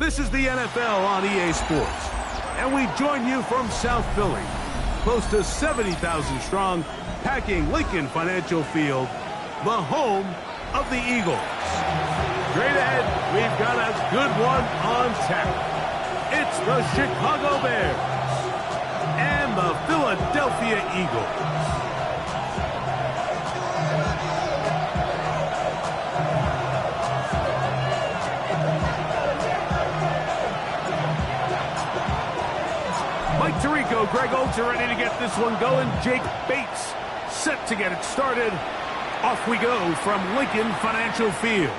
This is the NFL on EA Sports, and we join you from South Philly, close to 70,000 strong, packing Lincoln Financial Field, the home of the Eagles. Straight ahead, we've got a good one on tap. It's the Chicago Bears and the Philadelphia Eagles. Mike Tirico, Greg Olds are ready to get this one going. Jake Bates set to get it started. Off we go from Lincoln Financial Field.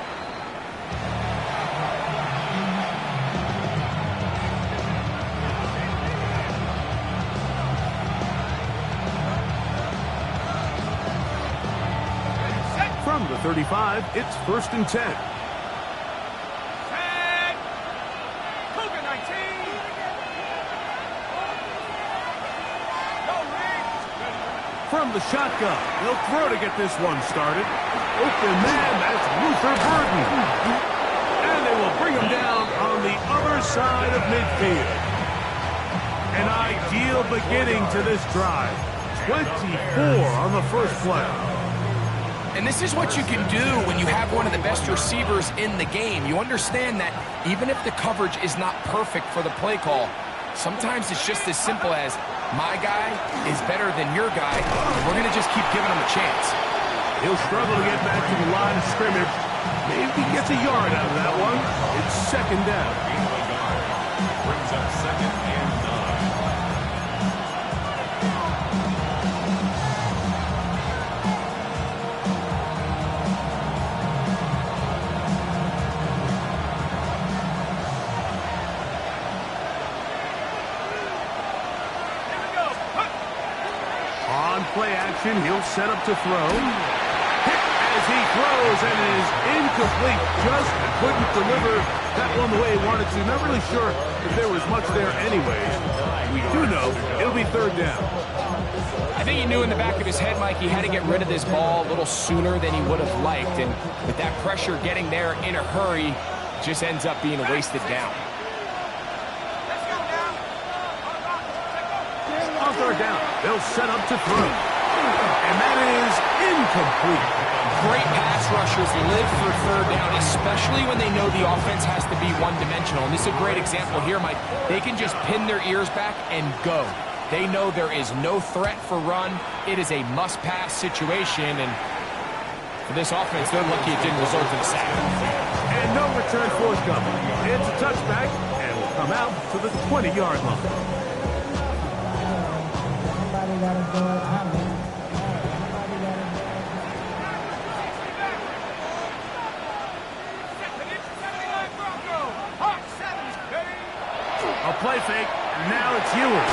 From the 35, it's 1st and 10. From the shotgun, he'll throw to get this one started. Open man, that's Luther Burden. And they will bring him down on the other side of midfield. An ideal beginning to this drive. 24 on the first play. And this is what you can do when you have one of the best receivers in the game. You understand that even if the coverage is not perfect for the play call, sometimes it's just as simple as, my guy is better than your guy, and we're going to just keep giving him a chance. He'll struggle to get back to the line of scrimmage. Maybe he gets a yard out of that one. It's 2nd down. Brings up 2nd and 9. On play action, he'll set up to throw. Hit as he throws, and it is incomplete. Just couldn't deliver that one the way he wanted to. Not really sure if there was much there anyways. We do know it'll be 3rd down. I think he knew in the back of his head, Mike, he had to get rid of this ball a little sooner than he would have liked. And with that pressure getting there in a hurry, it just ends up being a wasted down. On 3rd down, they'll set up to throw. And that is incomplete. Great pass rushers live for 3rd down, especially when they know the offense has to be one-dimensional. And this is a great example here, Mike. They can just pin their ears back and go. They know there is no threat for run. It is a must-pass situation. And for this offense, they're lucky it didn't result in a sack. And no return forthcoming. It's a touchback, and will come out to the 20-yard line. A play fake. Now it's Ewers.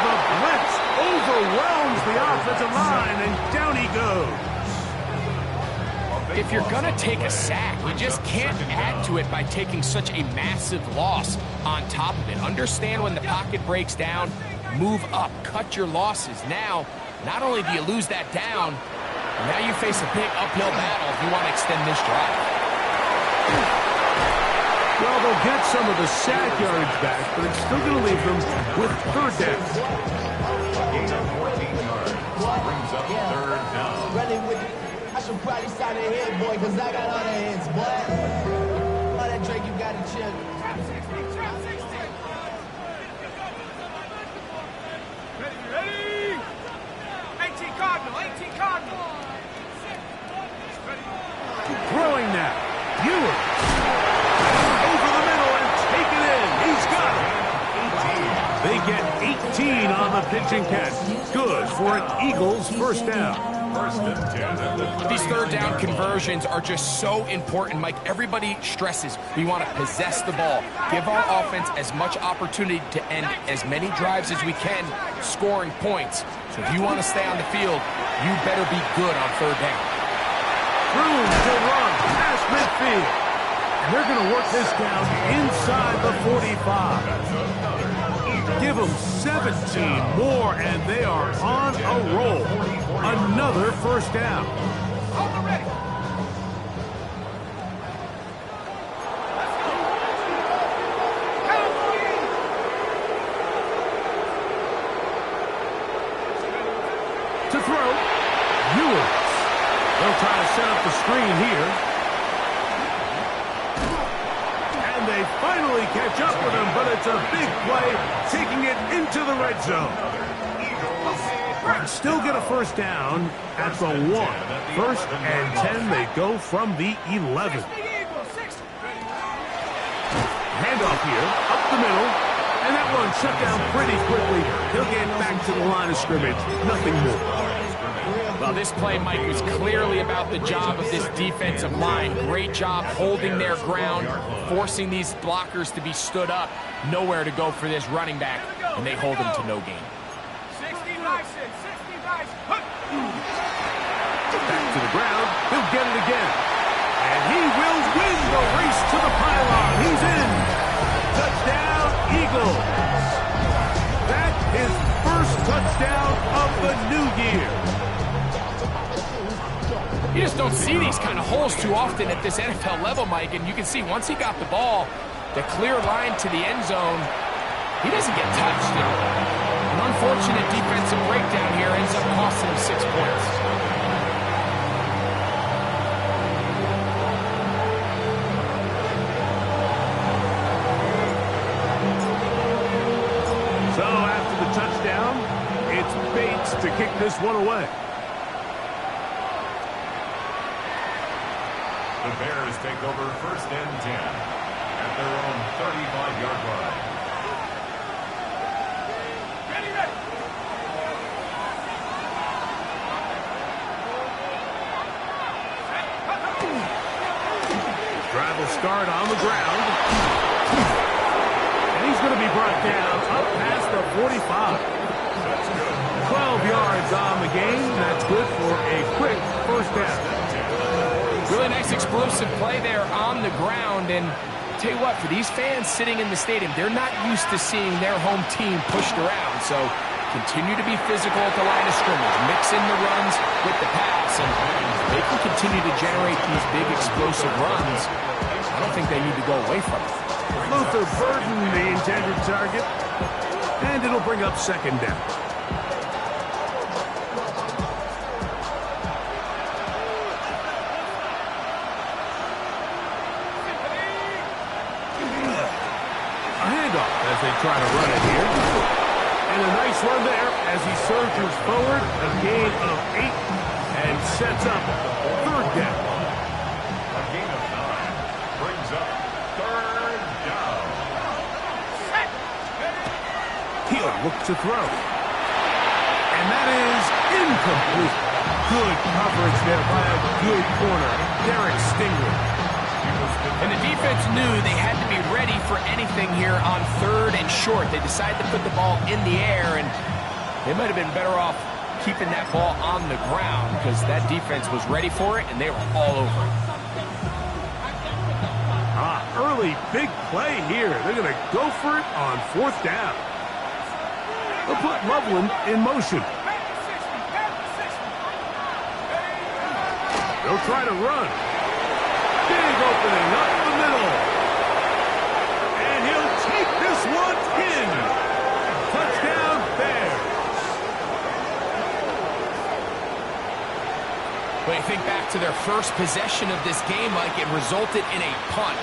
The blitz overwhelms the offensive line, and down he goes. If you're going to take a sack, you just can't add to it by taking such a massive loss on top of it. Understand when the pocket breaks down, move up, cut your losses. Now, not only do you lose that down, now you face a big uphill battle if you want to extend this drive. Well, they'll get some of the sack yardage back, but it's still going to leave them with 3rd down. Gain of 14 yards. Brings up 3rd down. I should probably sign a hit, boy, because I got all the hits, boy. All that Drake, you got to chill. Ready? 18 Cardinal. Throwing now. Ewers. Over the middle and take it in. He's got it. They get 18 on the pitch and catch. Good for an Eagles 1st down. 1st and 10. These 3rd down conversions are just so important, Mike. Everybody stresses we want to possess the ball, give our offense as much opportunity to end as many drives as we can, scoring points. So if you want to stay on the field, you better be good on 3rd down. Room to run past midfield. And they're going to work this down inside the 45. Give them 17 more, and they are on a roll. Another 1st down. to throw. Ewers. They'll try to set up the screen here. And they finally catch up with him, but it's a big play, taking it into the red zone. Still get a first down at the 1. 1st and 10, they go from the 11. Handoff here, up the middle, and that one shut down pretty quickly. He'll get back to the line of scrimmage, nothing more. Well, this play, Mike, was clearly about the job of this defensive line. Great job holding their ground, forcing these blockers to be stood up. Nowhere to go for this running back, and they hold him to no gain. Back to the ground, he'll get it again. And he will win the race to the pylon. He's in. Touchdown, Eagles. That's his first touchdown of the new year. You just don't see these kind of holes too often at this NFL level, Mike, and you can see once he got the ball, the clear line to the end zone, he doesn't get touched. An unfortunate defensive breakdown here ends up costing him 6 points. So after the touchdown, it's Bates to kick this one away. The Bears take over 1st and 10 at their own 35-yard line. Drive will start on the ground. And he's going to be brought down up past the 45. 12 yards on the game. That's good for a quick first down. Really nice explosive play there on the ground, and tell you what, for these fans sitting in the stadium, they're not used to seeing their home team pushed around, so continue to be physical at the line of scrimmage, mix in the runs with the pass, and they can continue to generate these big explosive runs. I don't think they need to go away from it. Luther Burden, the intended target, and it'll bring up 2nd down. As they try to run it here. And a nice run there as he surges forward. A gain of 8 and sets up 3rd down. A gain of 9 brings up 3rd down. He'll look to throw. And that is incomplete. Good coverage there by a good corner, Derek Stingley. And the defense knew they had to be ready for anything here on 3rd and short. They decided to put the ball in the air, and they might have been better off keeping that ball on the ground because that defense was ready for it, and they were all over it. Early big play here. They're going to go for it on 4th down. They'll put Loveland in motion. They'll try to run. Big opening up the middle. And he'll take this one in. Touchdown, Bears. When you think back to their first possession of this game, Mike, it resulted in a punt.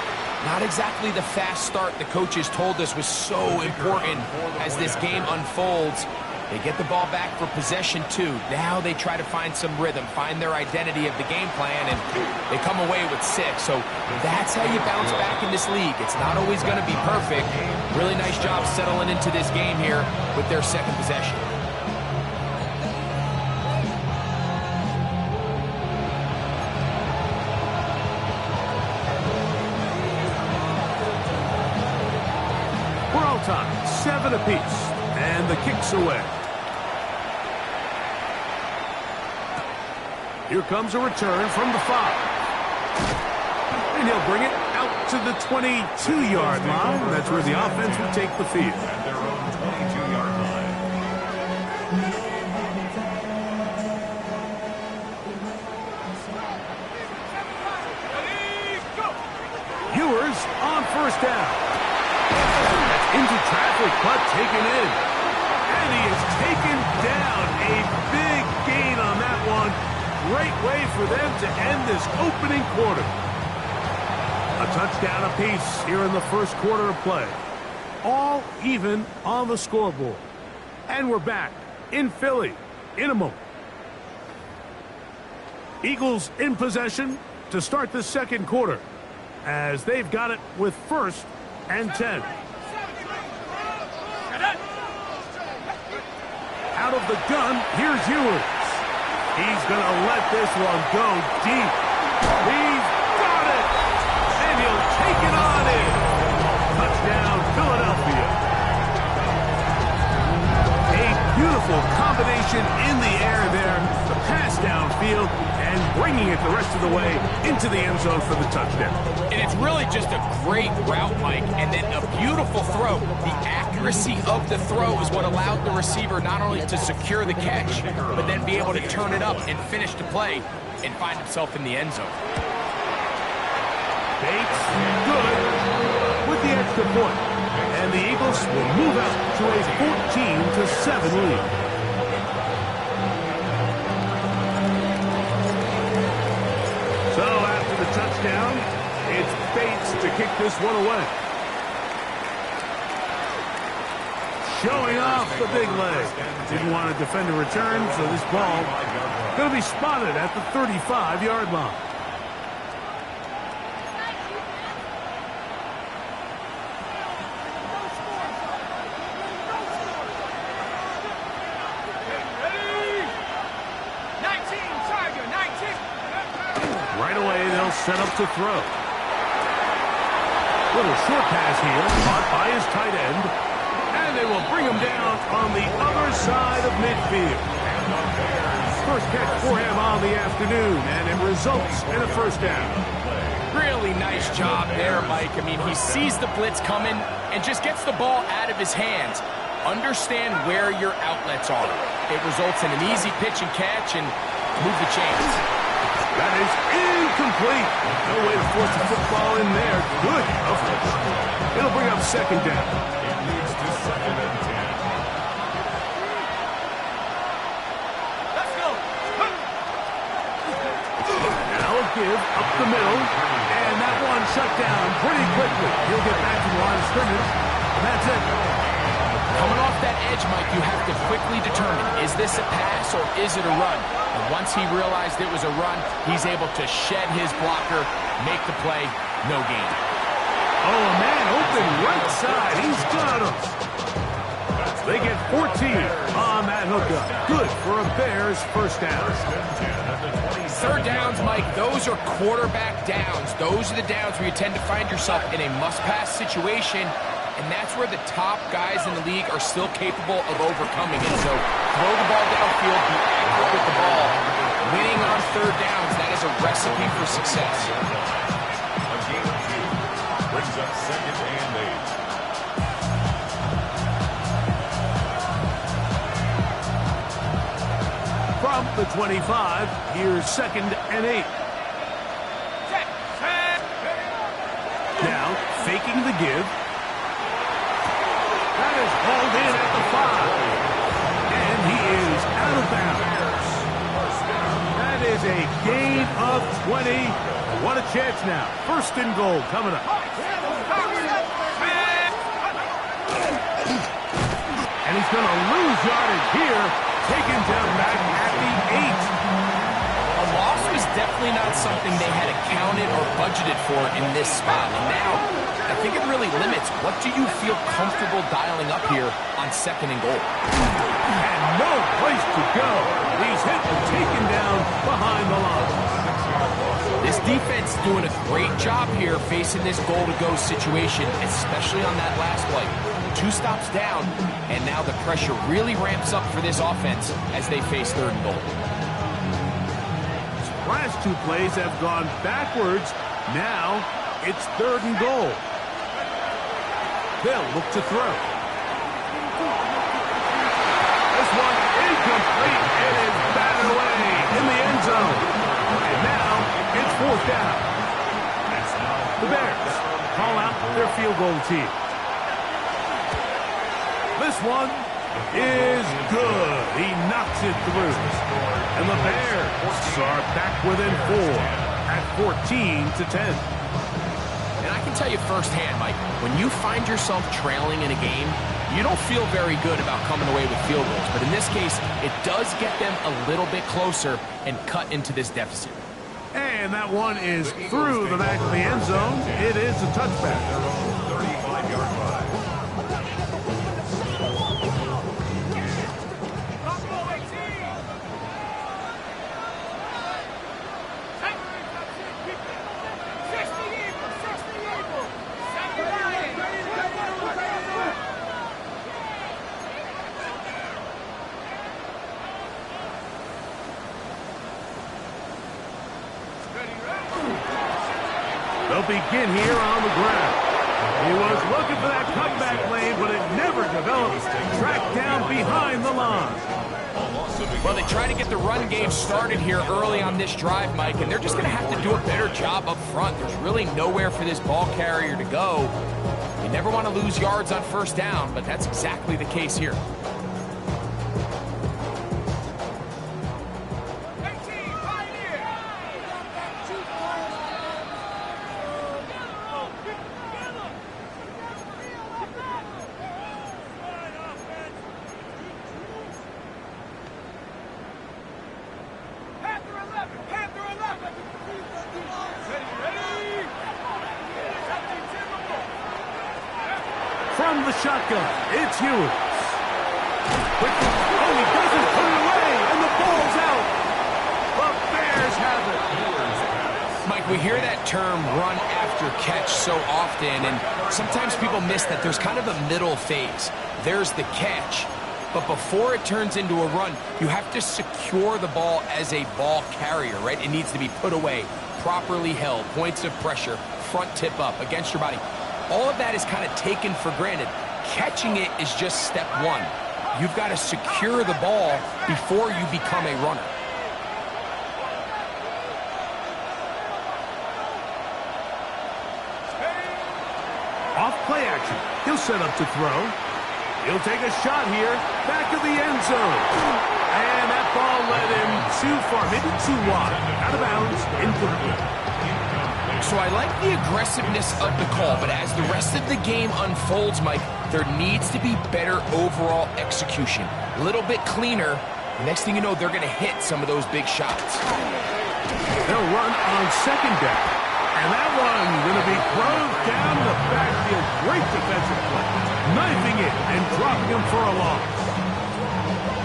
Not exactly the fast start the coaches told us was so important as this game unfolds. They get the ball back for possession 2. Now they try to find some rhythm, find their identity of the game plan, and they come away with 6. So that's how you bounce back in this league. It's not always going to be perfect. Really nice job settling into this game here with their 2nd possession. We're all tied, 7 apiece, and the kick's away. Here comes a return from the 5. And he'll bring it out to the 22-yard line. That's where the offense will take the field. At their own 22-yard line. Ewers on 1st down. That's into traffic, but taken in. And he is taken down. A big gain great way for them to end this opening quarter. A touchdown apiece here in the first quarter of play. All even on the scoreboard. And we're back in Philly in a moment. Eagles in possession to start the second quarter as they've got it with 1st and 10. Out of the gun, here's Ewers. He's going to let this one go deep. He's got it! And he'll take it on in. Touchdown, Philadelphia. A beautiful combination in the air there. The pass downfield and bringing it the rest of the way into the end zone for the touchdown. And it's really just a great route, Mike, and then a beautiful throw. The accuracy of the throw is what allowed the receiver not only to secure the catch, but then be able to turn it up and finish the play and find himself in the end zone. Bates, good, with the extra point. And the Eagles will move out to a 14-7 lead. So after the touchdown, it's Bates to kick this one away. Showing off the big leg. Didn't want to defend a return, so this ball going to be spotted at the 35-yard line. Set up to throw. Little short pass here, caught by his tight end. And they will bring him down on the other side of midfield. First catch for him on the afternoon, and it results in a first down. Really nice job there, Mike. I mean, he sees the blitz coming and just gets the ball out of his hands. Understand where your outlets are. It results in an easy pitch and catch and move the chains. That is incomplete. No way to force the football in there. Good coverage. It'll bring up second down. It leads to 2nd and 10. Let's go. Now a give up the middle. And that one shut down pretty quickly. He'll get back to the line of scrimmage. And that's it. Coming off that edge, Mike, you have to quickly determine, is this a pass or is it a run? And once he realized it was a run, he's able to shed his blocker, make the play, no gain. Oh, a man open right side. He's got him. They get 14 on that hookup. Good for a Bears first down. Third downs, Mike, those are quarterback downs. Those are the downs where you tend to find yourself in a must-pass situation. And that's where the top guys in the league are still capable of overcoming it. So throw the ball downfield, be accurate with the ball. Winning on third downs, that is a recipe for success. A gain of 2 brings up 2nd and 8. From the 25, here's 2nd and 8. Now, faking the give. That is hauled in at the 5. And he is out of bounds. That is a gain of 20. What a chance now. 1st and goal coming up. And he's going to lose yardage here. Taken down back at the 8. A loss was definitely not something they had accounted or budgeted for in this spot. And now, I think it really limits what do you feel comfortable dialing up here on 2nd and goal. And no place to go. He's hit and taken down behind the line. This defense doing a great job here facing this goal-to-go situation, especially on that last play. 2 stops down, and now the pressure really ramps up for this offense as they face 3rd and goal. Last 2 plays have gone backwards. Now it's 3rd and goal. They'll look to throw. This one incomplete and is batted away in the end zone. And now it's 4th down. The Bears call out their field goal team. This one is good. He knocks it through. And the Bears are back within 4 at 14-10. And I can tell you firsthand, Mike, when you find yourself trailing in a game, you don't feel very good about coming away with field goals. But in this case, it does get them a little bit closer and cut into this deficit. And that one is through the back of the end zone. It is a touchback. 35-yard line. They'll begin here on the ground. He was looking for that cutback lane, but it never developed. Tracked down behind the line. Well, they try to get the run game started here early on this drive, Mike, and they're just going to have to do a better job up front. There's really nowhere for this ball carrier to go. You never want to lose yards on first down, but that's exactly the case here. From the shotgun, it's Ewers. Oh, he doesn't put it away, and the ball's out. The Bears have it. Mike, we hear that term run after catch so often, and sometimes people miss that there's kind of a middle phase. There's the catch, but before it turns into a run, you have to secure the ball as a ball carrier, right? It needs to be put away, properly held, points of pressure, front tip up against your body. All of that is kind of taken for granted. Catching it is just step one. You've got to secure the ball before you become a runner. Off play action. He'll set up to throw. He'll take a shot here. Back of the end zone. And that ball led him too far, maybe too wide. Out of bounds, incomplete. So I like the aggressiveness of the call, but as the rest of the game unfolds, Mike, there needs to be better overall execution. A little bit cleaner. Next thing you know, they're going to hit some of those big shots. They'll run on second down. And that one going to be thrown down the backfield. Great defensive play. Knifing it and dropping him for a loss.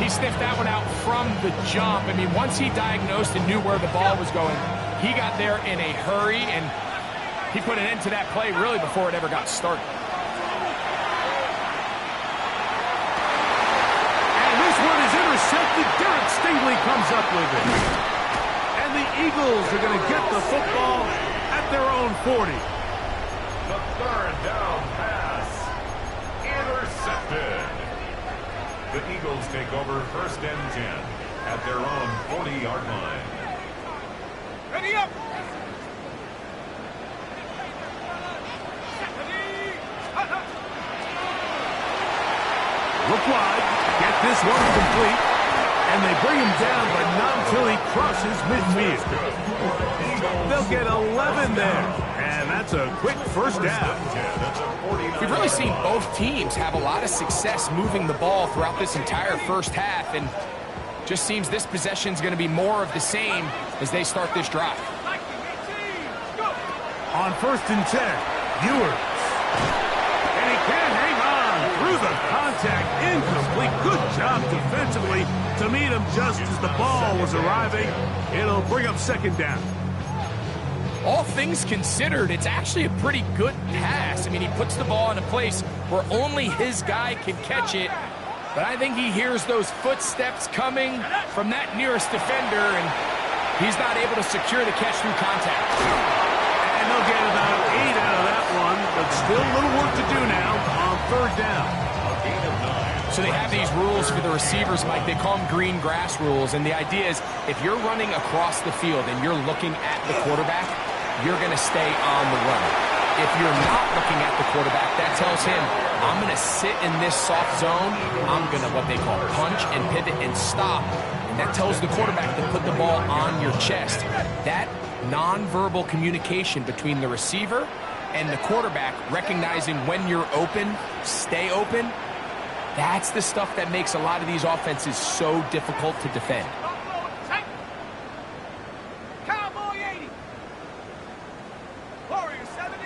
He sniffed that one out from the jump. I mean, once he diagnosed and knew where the ball was going, he got there in a hurry, and he put an end to that play really before it ever got started. And this one is intercepted. Derek Stingley comes up with it. And the Eagles are going to get the football at their own 40. The third down pass. Intercepted. The Eagles take over first and 10 at their own 40-yard line. Ready up! Look wide. Get this one complete. And they bring him down, but not until he crosses midfield. They'll get 11 there. And that's a quick first down. We've really seen both teams have a lot of success moving the ball throughout this entire first half, and just seems this possession is going to be more of the same as they start this drive. On first and 10, Ewers. And he can't hang on through the contact. Incomplete. Good job defensively to meet him just as the ball was arriving. It'll bring up second down. All things considered, it's actually a pretty good pass. I mean, he puts the ball in a place where only his guy can catch it. But I think he hears those footsteps coming from that nearest defender, and he's not able to secure the catch through contact. And they'll get about 8 out of that one, but still a little work to do now on third down. So they have these rules for the receivers, Mike. They call them green grass rules, and the idea is if you're running across the field and you're looking at the quarterback, you're going to stay on the run. If you're not looking at the quarterback, that tells him, I'm going to sit in this soft zone. I'm going to, what they call, punch and pivot and stop. And that tells the quarterback to put the ball on your chest. That nonverbal communication between the receiver and the quarterback, recognizing when you're open, stay open, that's the stuff that makes a lot of these offenses so difficult to defend. Cowboy 80. Warrior 70.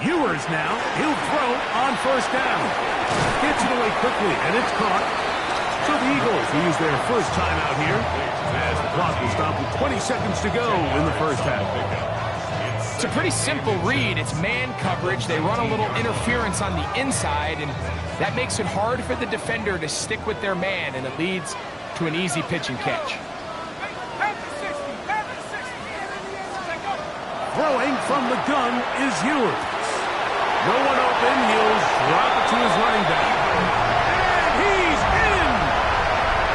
Ewers now. He'll throw on first down. Gets it away quickly, and it's caught. So the Eagles use their first timeout here, as the clock will stop with 20 seconds to go in the first half. It's a pretty simple read. It's man coverage. They run a little interference on the inside, and that makes it hard for the defender to stick with their man, and it leads to an easy pitch and catch. Throwing from the gun is Ewers. No one open. He'll drop it to his running back. And he's in!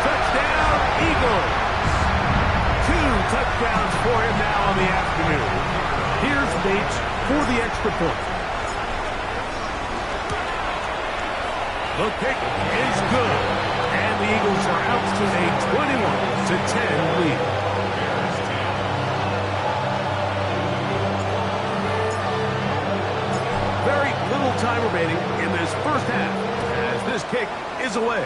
Touchdown, Eagles. 2 touchdowns for him now on the afternoon. Here's Bates for the extra point. The kick is good. And the Eagles are out to a 21-10 lead. Very little time remaining in this first half as this kick is away.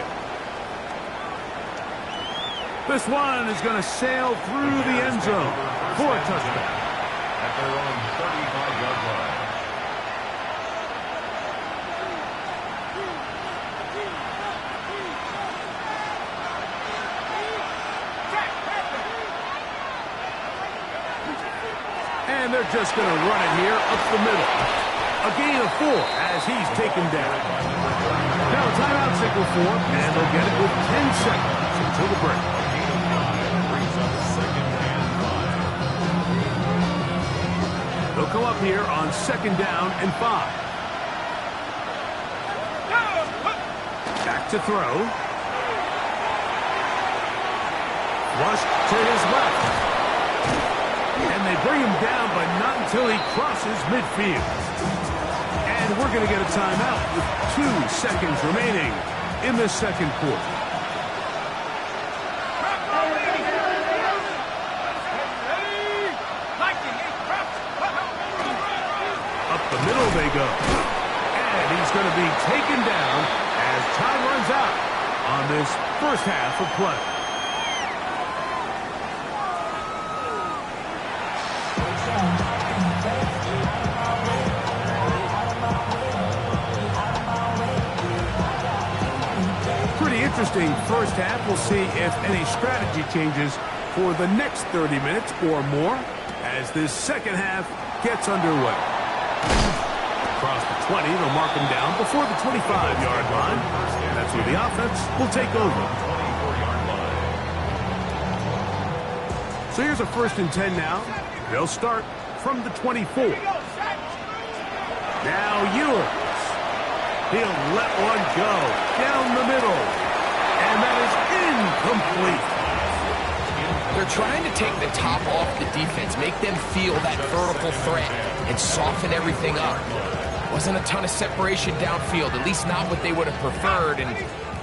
This one is going to sail through the end zone for a touchdown. At their own 35-yard line. And they're just going to run it here up the middle. A gain of 4 as he's taken down. Now a timeout signal for him, and they'll get it with 10 seconds until the break. They'll come up here on 2nd down and 5. Back to throw. Flush to his left. And they bring him down, but not until he crosses midfield. And we're going to get a timeout with 2 seconds remaining in the second quarter. Up the middle they go. And he's going to be taken down as time runs out on this first half of play. Interesting first half. We'll see if any strategy changes for the next 30 minutes or more as this second half gets underway. Across the 20, they'll mark him down before the 25-yard line. And that's where the offense will take over. So here's a 1st and 10 now. They'll start from the 24. Now Ewers. He'll let one go down the middle. And that is incomplete. They're trying to take the top off the defense, make them feel that vertical threat, and soften everything up. Wasn't a ton of separation downfield, at least not what they would have preferred, and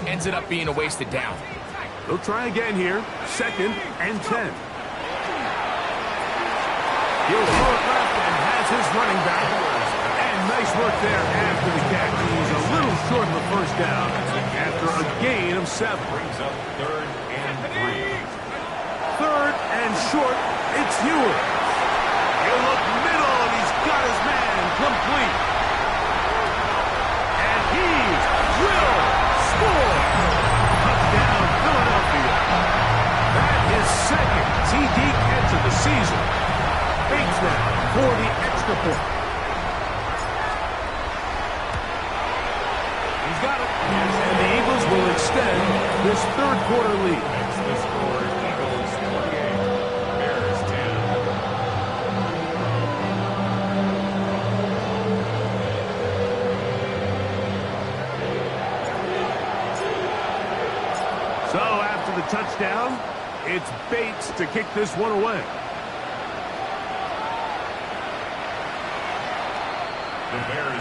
ends up being a wasted down. They'll try again here, 2nd and 10. He'll throw it left and has his running back. And nice work there after the catch. He's a little short of the first down after a gain of 7. Brings up 3rd and 3. 3rd and short, it's Ewers. He'll look middle, and he's got his man complete. And he will score. Touchdown, Philadelphia. That is 2nd TD catch of the season. Bates now for the extra point. He's got it. And the Eagles will extend this 3rd quarter lead. Makes the score Eagles 28, Bears 10. So after the touchdown, it's Bates to kick this one away.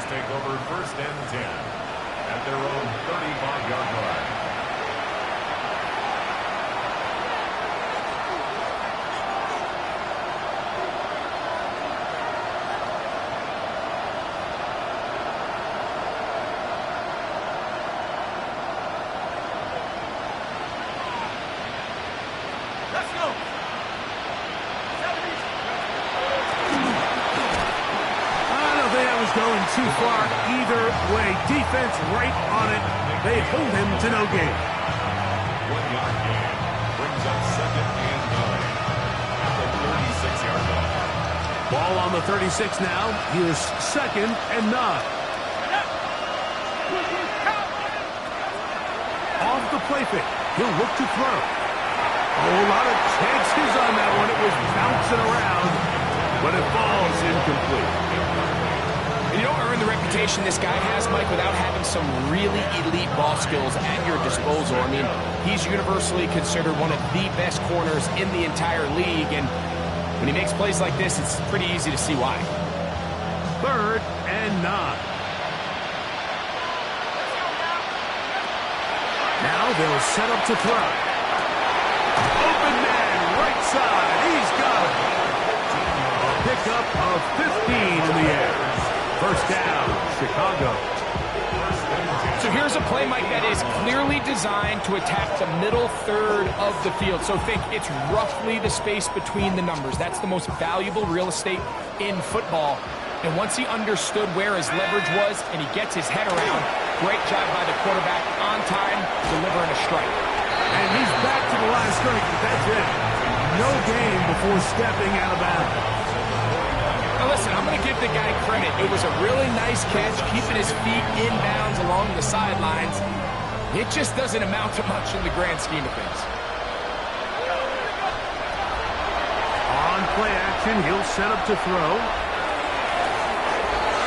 take over first and 10 at their own 35-yard line. Let's go. 70s. I don't think that was going too far either way. Defense right on it. They hold him to no gain. 1-yard gain brings up second and 9 at the 36-yard line. Ball on the 36 now. Here's second and 9. Off the play fake. He'll look to throw. A lot of chances on that one. It was bouncing around, but it falls incomplete. And you don't earn the reputation this guy has, Mike, without having some really elite ball skills at your disposal. I mean, he's universally considered one of the best corners in the entire league, and when he makes plays like this, it's pretty easy to see why. Third and 9. Now they'll set up to throw. Open man, right side. He's got it. A pickup of 15 in the air. First down, Chicago. So here's a play, Mike, that is clearly designed to attack the middle third of the field. So think it's roughly the space between the numbers. That's the most valuable real estate in football. And once he understood where his leverage was and he gets his head around, great job by the quarterback on time, delivering a strike. And he's back to the line of scrimmage, but that's it. No gain before stepping out of bounds. Now listen, I'm going to give the guy credit. It was a really nice catch, keeping his feet in bounds along the sidelines. It just doesn't amount to much in the grand scheme of things. On play action, he'll set up to throw.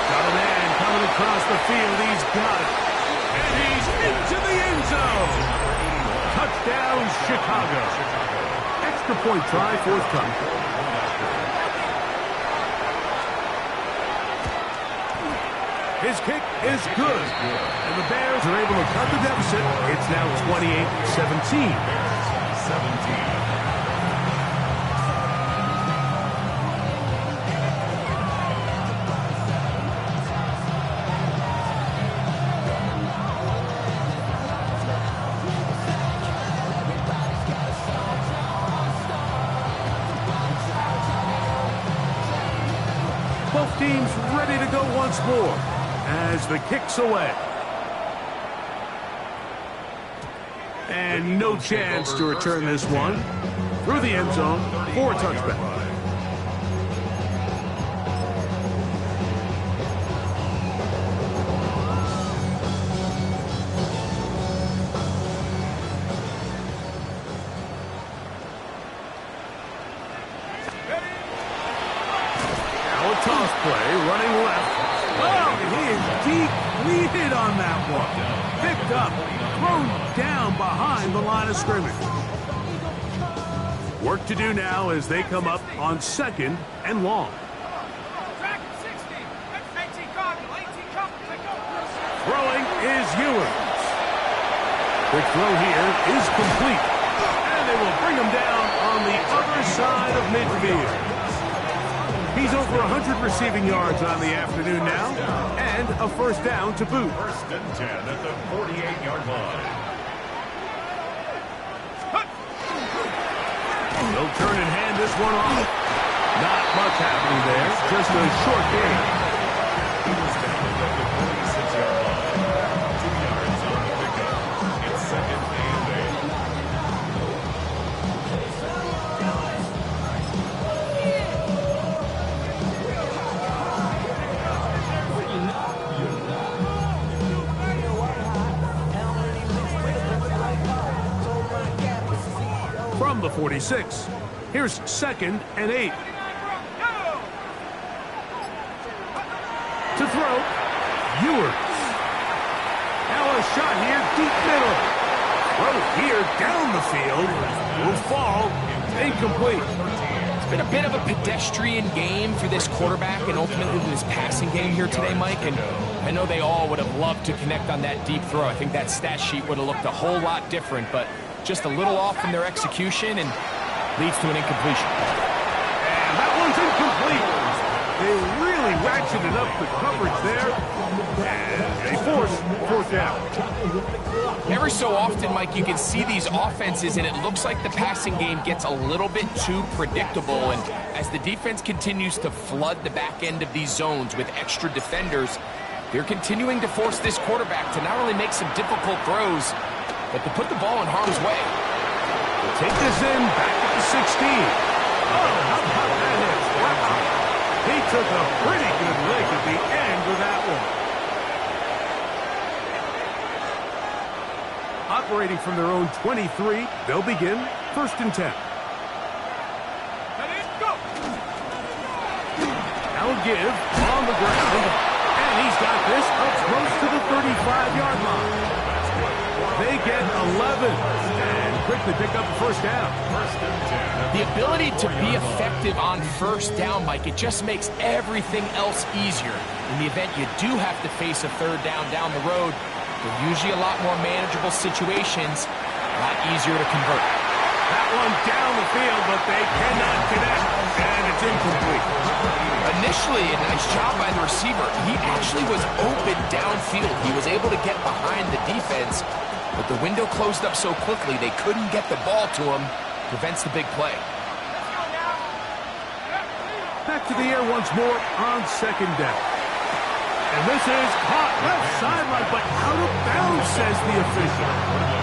Got a man coming across the field. He's got it. And he's into the end zone. Touchdown, Chicago. Extra point try forthcoming. His kick is good. And the Bears are able to cut the deficit. It's now 28-17. 17. 12 teams ready to go once more as the kick's away. And no chance to return this one. Through the end zone for a touchback. Now a toss play, running left. Oh, he is depleted on that one. Picked up, thrown down behind the line of scrimmage. Work to do now as they come up on second and long. Track 60. That's 18 Cardinal. 18 Company. Throwing is Ewers. The throw here is complete. And they will bring him down on the other side of midfield. He's over 100 receiving yards on the afternoon now, and a first down to boot. First and 10 at the 48-yard line. They'll turn and hand this one off. Not much happening there, just a short gain. He was down at the 46-yard line. 2 yards on the pickup. It's second and 8. From the 46, here's second and 8. To throw, Ewers. Now a shot here, deep middle. Throw here, down the field. Will fall, incomplete. It's been a bit of a pedestrian game for this quarterback and ultimately this passing game here today, Mike. And I know they all would have loved to connect on that deep throw. I think that stat sheet would have looked a whole lot different, but just a little off in their execution and leads to an incompletion. And that one's incomplete. They really ratcheted up the coverage there. And they force fourth down. Every so often, Mike, you can see these offenses, and it looks like the passing game gets a little bit too predictable. And as the defense continues to flood the back end of these zones with extra defenders, they're continuing to force this quarterback to not only make some difficult throws, but to put the ball in harm's way. They'll take this in back at the 16. Oh, how about that hit? Wow. He took a pretty good lick at the end of that one. Operating from their own 23, they'll begin 1st and 10. Now give on the ground, and he's got this up close to the 35-yard line. They get 11 and quickly pick up the first down. The ability to be effective on first down, Mike, it just makes everything else easier. In the event you do have to face a third down the road, they're usually a lot more manageable situations, a lot easier to convert. That one down the field, but they cannot connect, and it's incomplete. Initially, a nice job by the receiver. He actually was open downfield. He was able to get behind the defense, but the window closed up so quickly they couldn't get the ball to him. Prevents the big play. Back to the air once more on 2nd down. And this is caught left sideline, but out of bounds, says the official.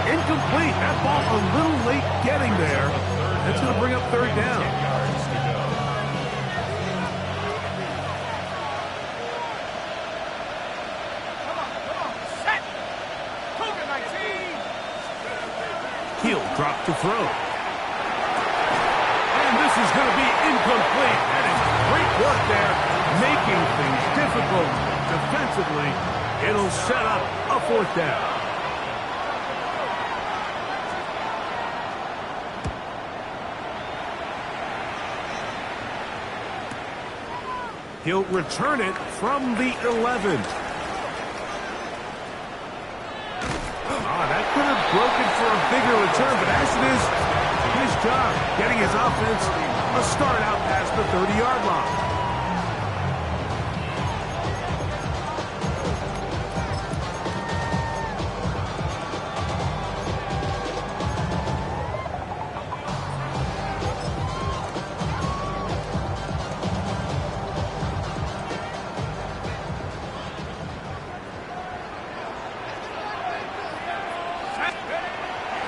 Incomplete. That ball a little late getting there. That's going to bring up 3rd down. He'll drop to throw. And this is going to be incomplete. That is great work there, making things difficult defensively. It'll set up a 4th down. He'll return it from the 11. That could have broken for a bigger return, but as it is, his job getting his offense a start out past the 30-yard line.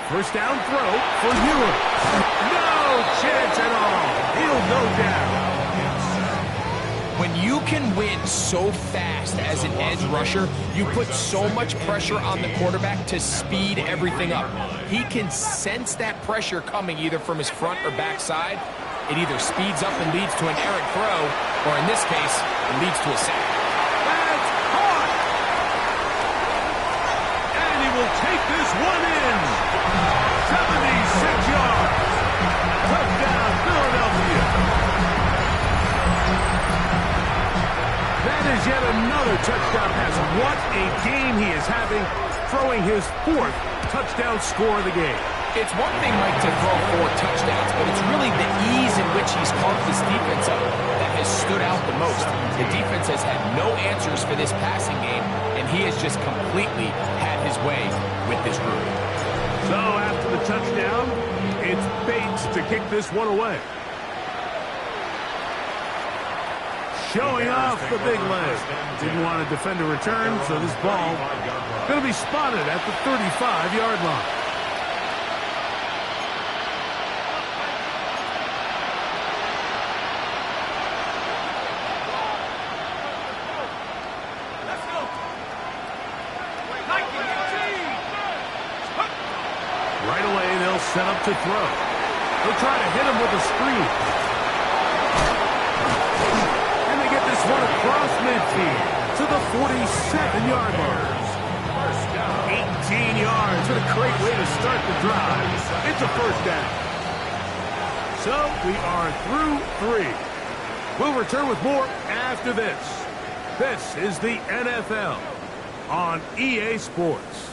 First down throw for Ewan. No chance at all. He'll go down. When you can win so fast as an edge rusher, you put so much pressure on the quarterback to speed everything up. He can sense that pressure coming either from his front or back side. It either speeds up and leads to an errant throw, or in this case, it leads to a sack. That's caught. And he will take this one in. 76 yards. Touchdown, Philadelphia. That is yet another touchdown pass. What a game he is having, throwing his 4th touchdown score of the game. It's one thing, Mike, to throw 4 touchdowns, but it's really the ease in which he's carved this defense up that has stood out the most. The defense has had no answers for this passing game, and he has just completely had his way with this group. So after the touchdown, it's Bates to kick this one away. Showing off the big leg. Didn't want to defend a return, so this ball going to be spotted at the 35-yard line. Right away, they'll set up to throw. They'll try to hit him with a screen. And they get this one across midfield to the 47-yard line. 18 yards. What a great way to start the drive. It's a 1st down. So we are through 3. We'll return with more after this. This is the NFL on EA Sports.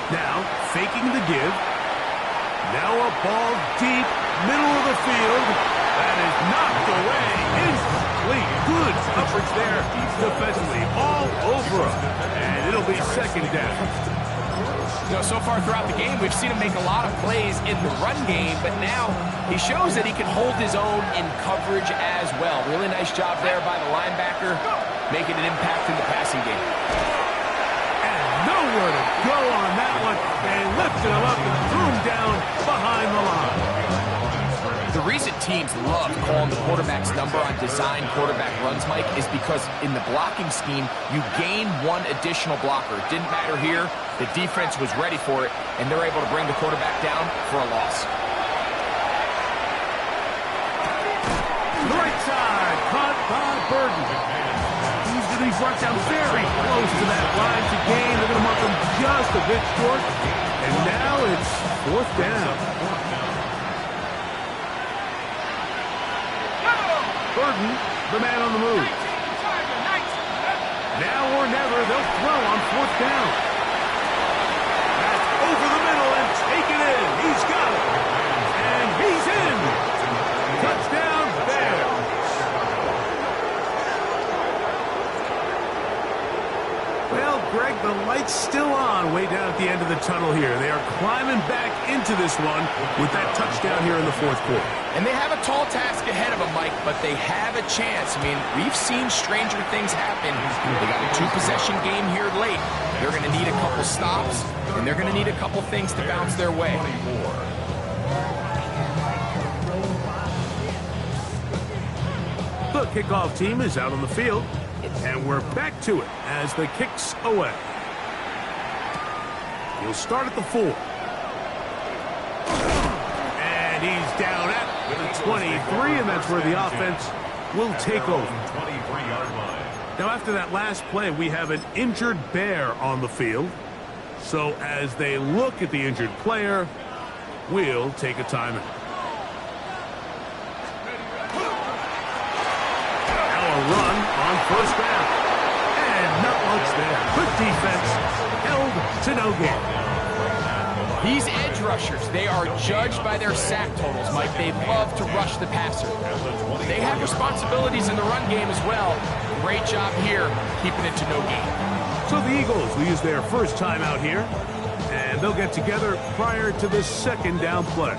Now, faking the give. Now a ball deep, middle of the field. That is knocked away. Incomplete. Good coverage there defensively. All over him. And it'll be second down. You know, so far throughout the game, we've seen him make a lot of plays in the run game, but now he shows that he can hold his own in coverage as well. Really nice job there by the linebacker, making an impact in the passing game. Nowhere to go on that one. They lifted him up and threw him down behind the line. The reason teams love calling the quarterback's number on design quarterback runs, Mike, is because in the blocking scheme, you gain one additional blocker. It didn't matter here. The defense was ready for it, and they're able to bring the quarterback down for a loss. The right side, caught by Burden. He's going to be brought down very close to that line to gain. They're going to mark him just a bit short. And now it's fourth down. Burden, the man on the move. Now or never, they'll throw on fourth down. That's over the middle and taken in. He's got it. And he's in. Touchdown, Bears. Well, Greg, the light's still on way down at the end of the tunnel here. They are climbing back into this one with that touchdown here in the fourth quarter. And they have a tall task ahead of them, Mike, but they have a chance. I mean, we've seen stranger things happen. They got a two-possession game here late. They're going to need a couple stops, and they're going to need a couple things to bounce their way. The kickoff team is out on the field, and we're back to it as the kick's away. He'll start at the 4. And he's down at the 23, and that's where the offense will take over. Now, after that last play, we have an injured Bear on the field. So as they look at the injured player, we'll take a timeout. Run on first down. And not much there. Good defense. Held to no gain. These edge rushers, they are judged by their sack totals, Mike. They love to rush the passer. They have responsibilities in the run game as well. Great job here, keeping it to no gain. So the Eagles will use their first time out here, and they'll get together prior to the second down play.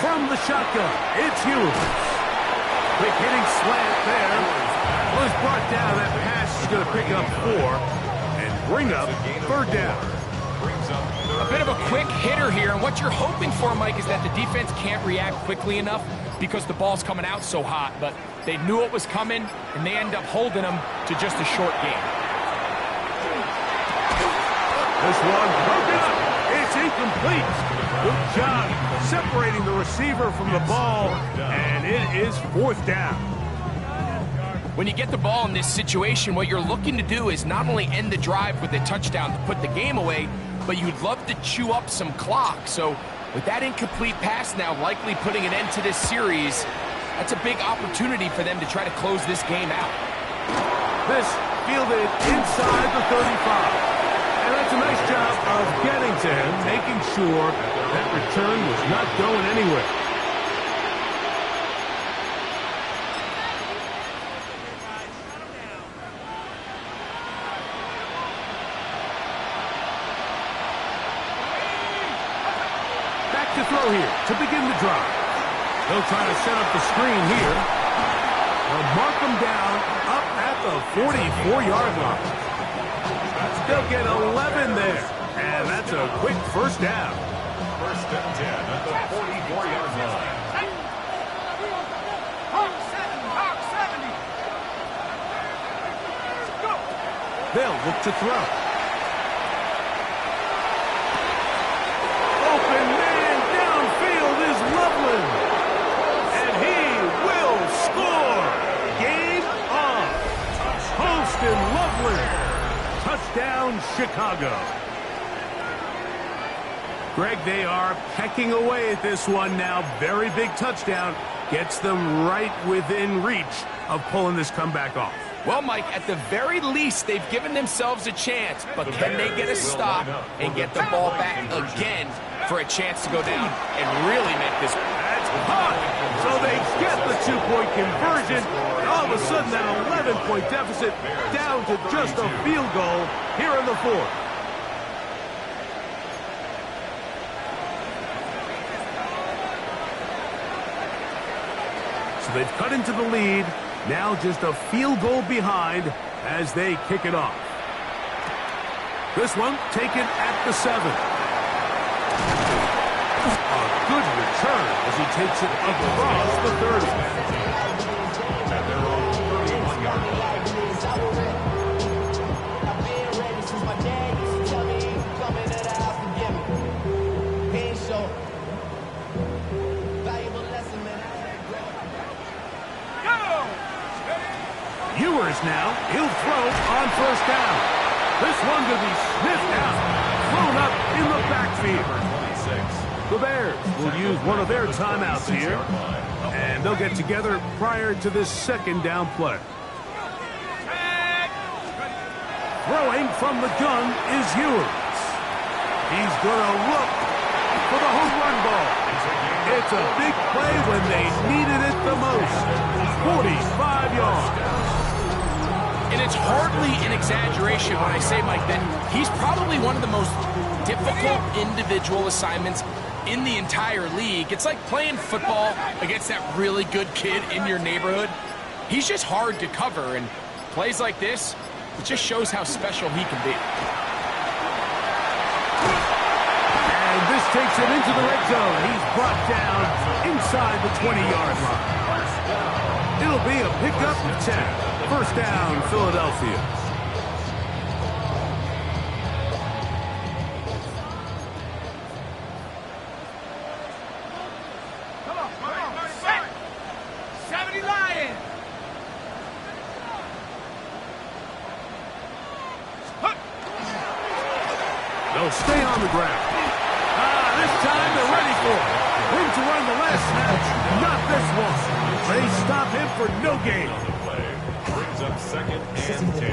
From the shotgun, it's Hughes. Quick hitting slant there. Was brought down. That pass is going to pick up 4 and bring up third down. A bit of a quick hitter here, and what you're hoping for, Mike, is that the defense can't react quickly enough because the ball's coming out so hot, but they knew it was coming, and they end up holding them to just a short gain. This one broken up. It's incomplete. Good job separating the receiver from the ball, and it is fourth down. When you get the ball in this situation, what you're looking to do is not only end the drive with a touchdown to put the game away, but you'd love to chew up some clock. So with that incomplete pass now likely putting an end to this series, that's a big opportunity for them to try to close this game out. This fielded inside the 35. And that's a nice job of getting to him, making sure that return was not going anywhere. Back to throw here to begin the drive. They'll try to set up the screen here. They'll mark them down up at the 44-yard line. They'll get 11 there, and that's a quick first down. First and 10 at the 44-yard line. Hawk 70. Go. They'll look to throw. Open man downfield is Loveland. And he will score. Game on. Holston Loveland. Touchdown, Chicago. Greg, they are pecking away at this one now. Very big touchdown. Gets them right within reach of pulling this comeback off. Well, Mike, at the very least, they've given themselves a chance, but can they get a stop and get the ball back again for a chance to go down and really make this? That's hot. So they get the two-point conversion. And all of a sudden, that 11-point deficit down to just a field goal here in the fourth. So they've cut into the lead. Now just a field goal behind as they kick it off. This one taken at the 7. A good return as he takes it across the 30. At their own 31-yard line. I've been ready since my dad used to tell me he was coming to the house to get me. He ain't show valuable lesson, man. Go. Ewers now. He'll throw on first down. This one to be sniffed out. Thrown up in the backfield. 26. The Bears will use one of their timeouts here. And they'll get together prior to this second down play. Throwing from the gun is Ewers. He's going to look for the home run ball. It's a big play when they needed it the most. 45 yards. And it's hardly an exaggeration when I say, Mike, that he's probably one of the most difficult individual assignments in the entire league. It's like playing football against that really good kid in your neighborhood. He's just hard to cover, and plays like this, it just shows how special he can be. And this takes him into the red zone. He's brought down inside the 20-yard line. It'll be a pickup of 10. First down, Philadelphia. Come on. Set. 70 Lions. They'll stay on the ground. This time they're ready for it. Room to run the last snap. Not this one. They stop him for no gain. On the play. Brings up second and 10.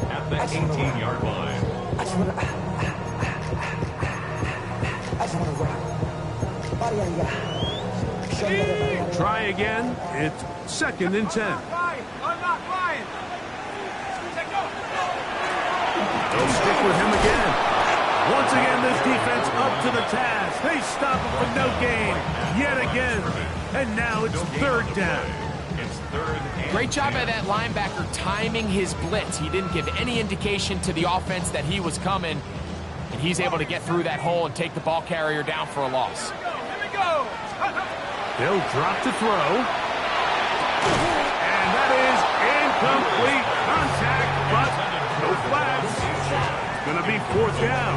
At the 18-yard line. I just want to rock. Body on ya. Show me that. Try again. It's second and 10. I'm not flying. They'll stick with him again. Once again, this defense up to the task. They stop him for no gain yet again. And now it's third down. It's third and Great job by that linebacker timing his blitz. He didn't give any indication to the offense that he was coming, and he's able to get through that hole and take the ball carrier down for a loss. Here we go. They'll drop to throw. And that is incomplete contact, but no flags. It's going to be fourth down.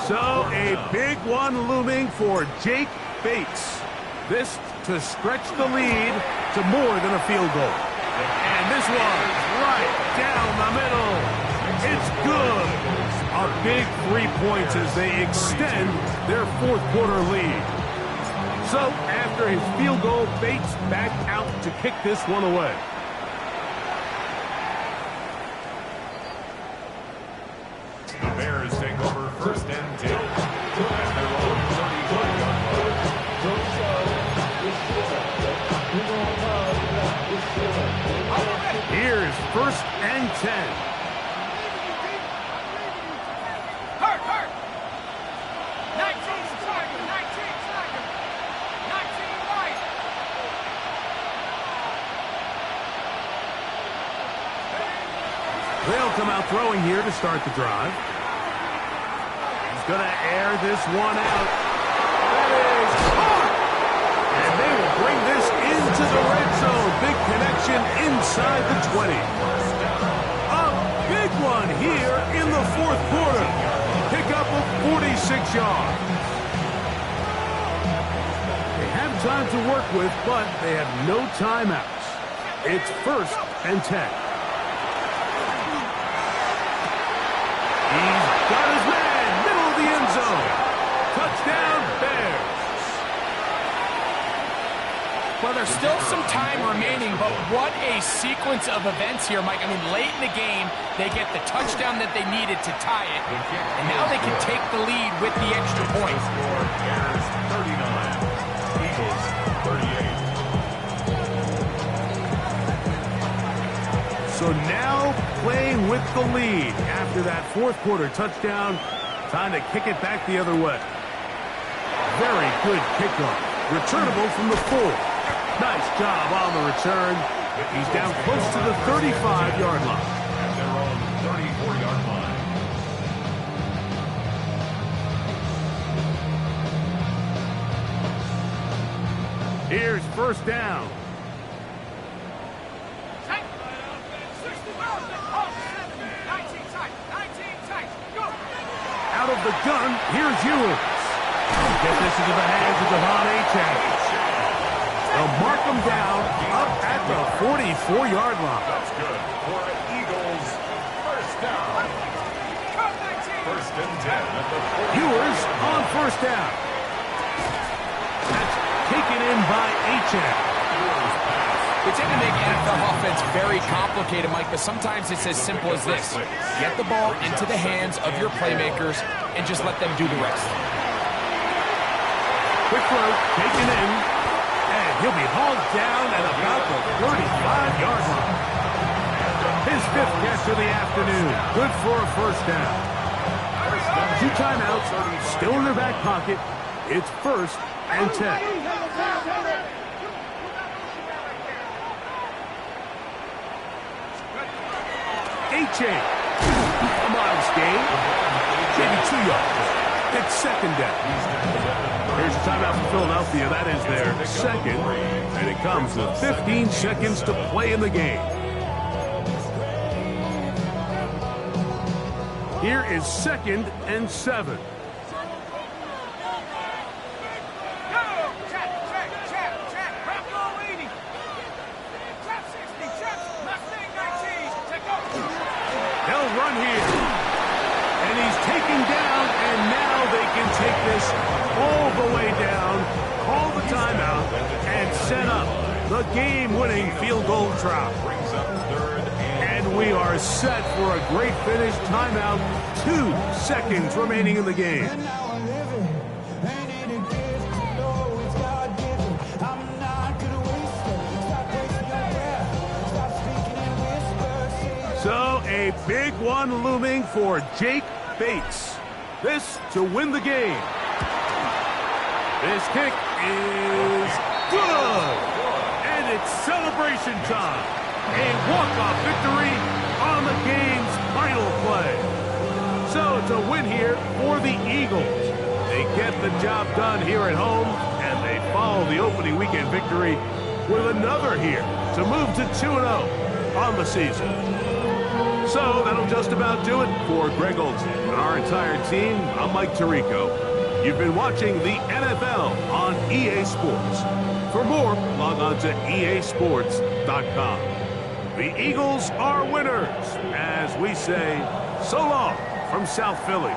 So a big one looming for Jake Bates. This to stretch the lead to more than a field goal. And this one right down the middle. It's good. A big 3 points as they extend their fourth quarter lead. So after his field goal, Bates back out to kick this one away. The Bears take over first and 10. At their own 31-yard line. Here's first and 10. Hurt. 19 striker. 19 right. They'll come out throwing here to start the drive. He's going to air this one out. That is caught! And they will bring this into the red zone. Big connection inside the 20. A big one here in the fourth quarter. Pickup of 46 yards. They have time to work with, but they have no timeouts. It's 1st and 10. He's got his man, middle of the end zone. Touchdown, Bears. Well, there's still some time remaining, but what a sequence of events here, Mike. I mean, late in the game, they get the touchdown that they needed to tie it, and now they can take the lead with the extra point. Bears 39, Eagles 38. So now playing with the lead after that fourth quarter touchdown. Time to kick it back the other way. Very good kickoff. Returnable from the 4. Nice job on the return. He's down close to the 35-yard line. At their own 34-yard line. Here's 1st down. Out of the gun, here's Ewers. Get this into the hands of Devon Achane. They'll mark him down up at the 44-yard line. That's good for Eagles. 1st down. 1st and 10 at the 40. Ewers on 1st down. That's taken in by Achane. They tend to make NFL offense very complicated, Mike, but sometimes it's as simple as this. Get the ball into the hands of your playmakers and just let them do the rest. Quick throw, taken in, and he'll be hauled down at about the 35-yard line. His 5th catch of the afternoon. Good for a 1st down. 2 timeouts, still in their back pocket. It's 1st and 10. Achane. A modest gain. Maybe 2 yards. It's 2nd down. Here's a timeout for Philadelphia. That is their 2nd. And it comes with 15 seconds to play in the game. Here is 2nd and 7. Take this all the way down, call the timeout, and set up the game-winning field goal try. And we are set for a great finish. Timeout, 2 seconds remaining in the game. So a big one looming for Jake Bates. This to win the game. This kick is good. And it's celebration time. A walk-off victory on the game's final play. So it's a win here for the Eagles. They get the job done here at home, and they follow the opening weekend victory with another here to move to 2-0 on the season. So that'll just about do it for Greg Olsen and our entire team. I'm Mike Tirico. You've been watching the NFL on EA Sports. For more, log on to easports.com. The Eagles are winners, as we say, so long from South Philly.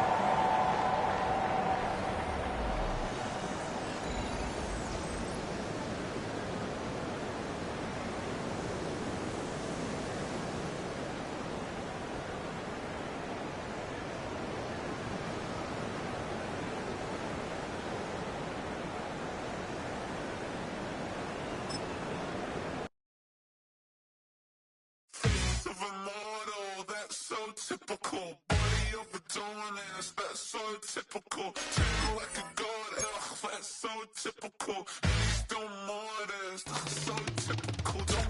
Typical body of a dominance, that's so typical. Treat like a god, ugh, that's so typical. Still modest, so typical.